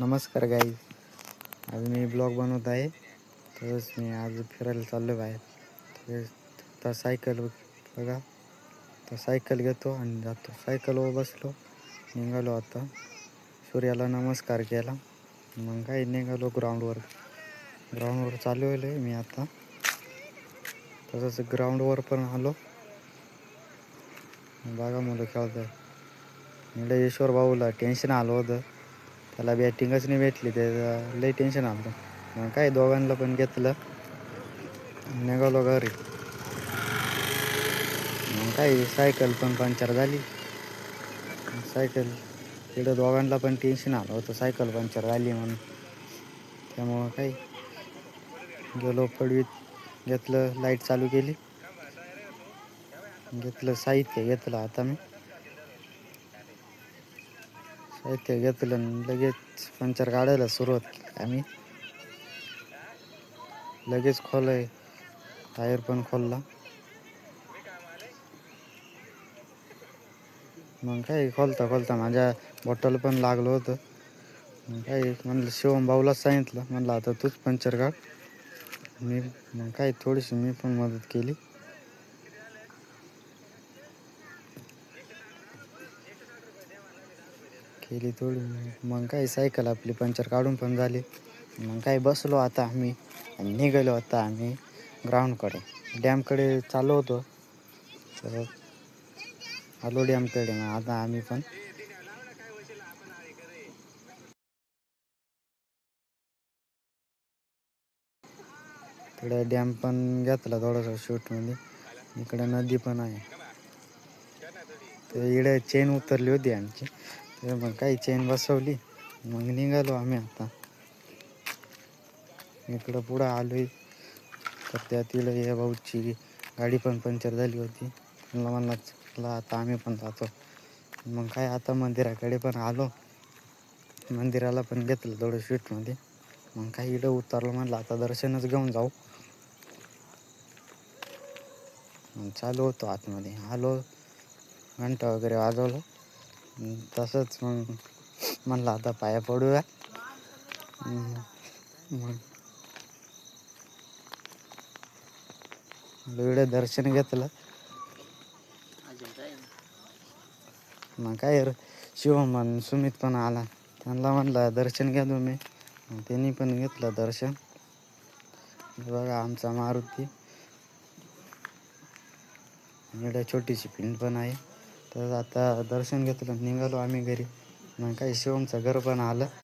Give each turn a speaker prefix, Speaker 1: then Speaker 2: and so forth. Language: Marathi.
Speaker 1: नमस्कार गाईज. आज मी ब्लॉग बनवत आहे. तसंच मी आज फिरायला चाललो बाहेर. तर सायकल बघा, तर सायकल घेतो आणि जातो. सायकलवर बसलो, निघालो. आता सूर्याला नमस्कार केला, मग काही निघालो ग्राउंडवर चालू आहे मी आता. तसंच ग्राउंडवर पण आलो. बघा मुलं खेळत आहे. म्हणलं ईश्वर भाऊला टेन्शन आलं होतं, त्याला बॅटिंगच नाही भेटली, त्याचं लई टेन्शन आलं. मग काय दोघांना पण घेतलं, निघालो घरी. मग काय सायकल पण पंक्चर झाली. सायकल तिकडं दोघांना पण टेन्शन आलं होतं, सायकल पंक्चर झाली म्हणून. त्यामुळं काही गेलो पडवीत, घेतलं लाईट चालू केली, घेतलं साहित्य घेतलं. आता मी साहित्य घेतलं आणि लगेच पंक्चर काढायला सुरुवात केली आम्ही. लगेच खोलय, टायर पण खोलला. मग काय खोलता माझ्या बॉटल पण लागलं होतं. मग काय म्हणलं शिवम भाऊलाच सांगितलं, म्हणलं आता तूच पंक्चर काढ. मग काय थोडीशी मी पण मदत केली. थोडी. मग काय सायकल आपली पंक्चर काढून पण झाली. मग काय बसलो आता आम्ही आणि निघालो आता आम्ही ग्राउंडकडे, डॅमकडे चाललो होतो. तर आलो डॅमकडे. मग आता आम्ही पण इकडे डॅम पण घेतला थोडासा शूटमध्ये. इकडे नदी पण आहे. तर इकडे चेन उतरली होती आमची, तर मग काही चेन बसवली. मग निघालो आम्ही आता. इकडं पुढं आलो आहे. तर त्यातील या भाऊची गाडी पण पंक्चर झाली होती. म्हणला चला आता आम्ही पण जातो. मग काय आता मंदिराकडे पण आलो. मंदिराला पण घेतलं थोडं शूटमध्ये. मग काही इकडं उतरलं, म्हणलं आता दर्शनच घेऊन जाऊ. मग चालू होतो आतमध्ये. आलो, घंटा वगैरे वाजवलं. तसंच मग म्हणलं आता पाया पडूया. मग इकडे दर्शन घेतलं. मग काय शिवम आणि सुमित पण आला, त्यांना म्हणलं दर्शन घ्या तुम्ही. त्यांनी पण घेतलं दर्शन. बघा आमचा मारुती. इकडे छोटीशी पिंड पण आहे. तर आता दर्शन घेतलं, निघालो आम्ही घरी. मग काही शिवमचं घर पण आलं.